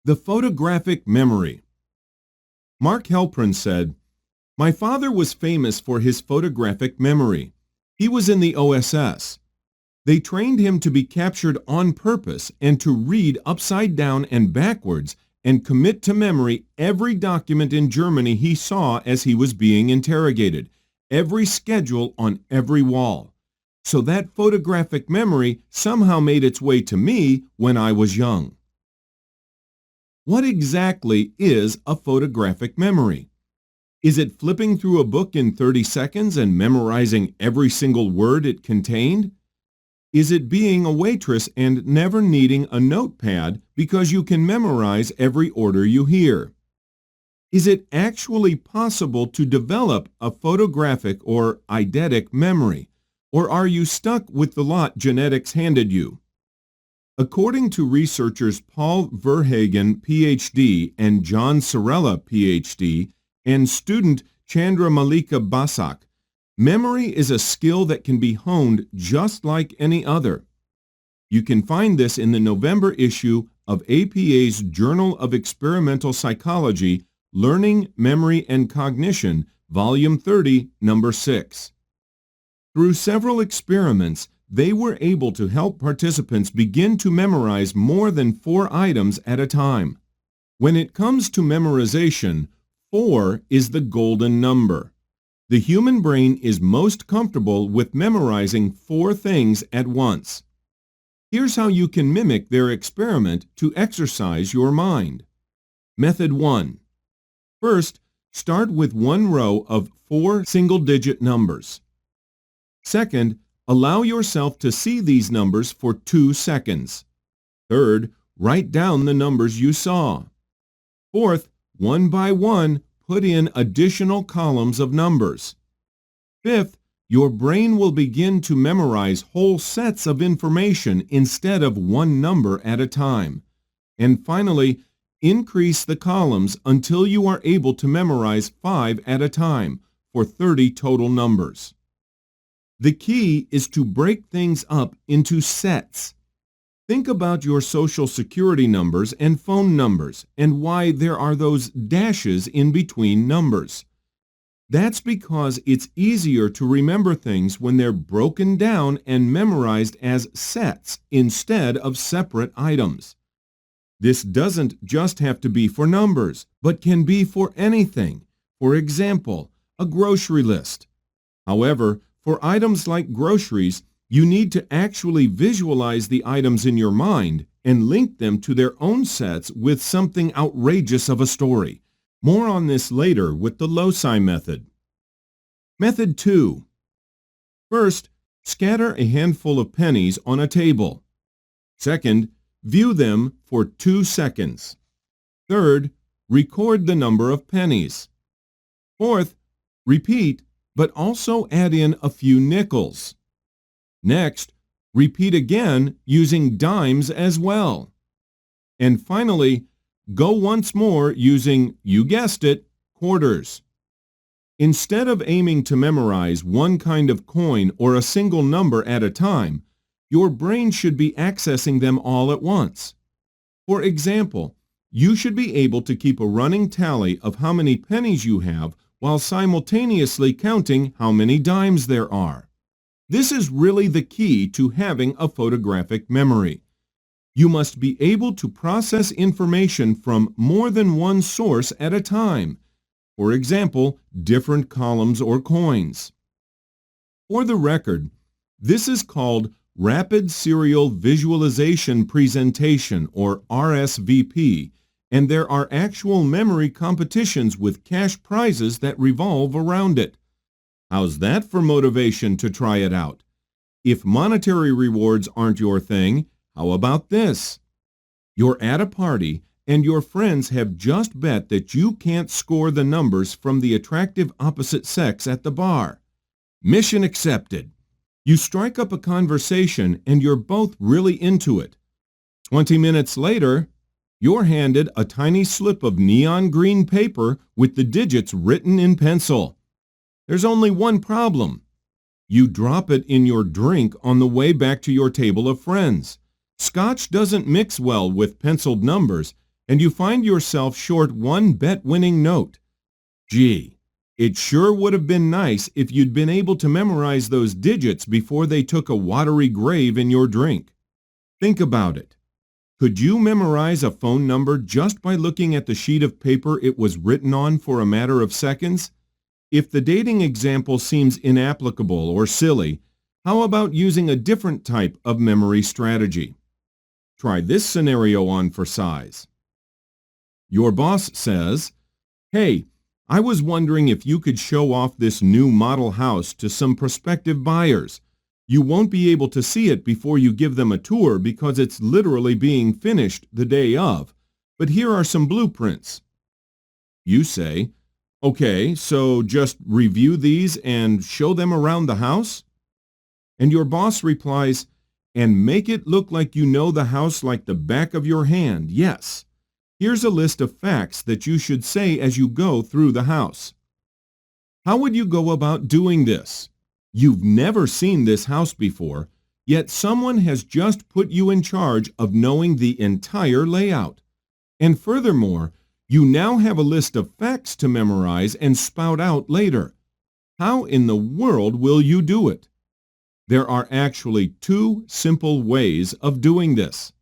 The photographic memory. Mark Helprin said, "My father was famous for his photographic memory. He was in the OSS. They trained him to be captured on purpose and to read upside down and backwards and commit to memory every document in Germany he saw as he was being interrogated, every schedule on every wall. So that photographic memory somehow made its way to me when I was young." What exactly is a photographic memory? Is it flipping through a book in 30 seconds and memorizing every single word it contained? Is it being a waitress and never needing a notepad because you can memorize every order you hear? Is it actually possible to develop a photographic or eidetic memory, or are you stuck with the lot genetics handed you? According to researchers Paul Verhagen, Ph.D., and John Sorella, Ph.D., and student Chandra Malika Basak, memory is a skill that can be honed just like any other. You can find this in the November issue of APA's Journal of Experimental Psychology, Learning, Memory, and Cognition, Volume 30, Number 6. Through several experiments, they were able to help participants begin to memorize more than 4 items at a time. When it comes to memorization, 4 is the golden number. The human brain is most comfortable with memorizing 4 things at once. Here's how you can mimic their experiment to exercise your mind. Method 1. First, start with one row of 4 single-digit numbers. Second, allow yourself to see these numbers for 2 seconds. Third, write down the numbers you saw. Fourth, one by one, put in additional columns of numbers. Fifth, your brain will begin to memorize whole sets of information instead of one number at a time. And finally, increase the columns until you are able to memorize 5 at a time for 30 total numbers. The key is to break things up into sets. Think about your social security numbers and phone numbers and why there are those dashes in between numbers. That's because it's easier to remember things when they're broken down and memorized as sets instead of separate items. This doesn't just have to be for numbers, but can be for anything. For example, a grocery list. However, for items like groceries, you need to actually visualize the items in your mind and link them to their own sets with something outrageous of a story. More on this later with the loci method. Method 2. First, scatter a handful of pennies on a table. Second, view them for 2 seconds. Third, record the number of pennies. Fourth, repeat, but also add in a few nickels. Next, repeat again using dimes as well. And finally, go once more using, you guessed it, quarters. Instead of aiming to memorize one kind of coin or a single number at a time, your brain should be accessing them all at once. For example, you should be able to keep a running tally of how many pennies you have while simultaneously counting how many dimes there are. This is really the key to having a photographic memory. You must be able to process information from more than one source at a time. For example, different columns or coins. For the record, this is called Rapid Serial Visualization Presentation, or RSVP, and there are actual memory competitions with cash prizes that revolve around it. How's that for motivation to try it out? If monetary rewards aren't your thing, how about this? You're at a party and your friends have just bet that you can't score the numbers from the attractive opposite sex at the bar. Mission accepted. You strike up a conversation and you're both really into it. 20 minutes later, you're handed a tiny slip of neon green paper with the digits written in pencil. There's only one problem. You drop it in your drink on the way back to your table of friends. Scotch doesn't mix well with penciled numbers, and you find yourself short one bet-winning note. Gee, it sure would have been nice if you'd been able to memorize those digits before they took a watery grave in your drink. Think about it. Could you memorize a phone number just by looking at the sheet of paper it was written on for a matter of seconds? If the dating example seems inapplicable or silly, how about using a different type of memory strategy? Try this scenario on for size. Your boss says, "Hey, I was wondering if you could show off this new model house to some prospective buyers. You won't be able to see it before you give them a tour because it's literally being finished the day of, but here are some blueprints." You say, "Okay, so just review these and show them around the house?" And your boss replies, "And make it look like you know the house like the back of your hand, yes. Here's a list of facts that you should say as you go through the house." How would you go about doing this? You've never seen this house before, yet someone has just put you in charge of knowing the entire layout. And furthermore, you now have a list of facts to memorize and spout out later. How in the world will you do it? There are actually two simple ways of doing this.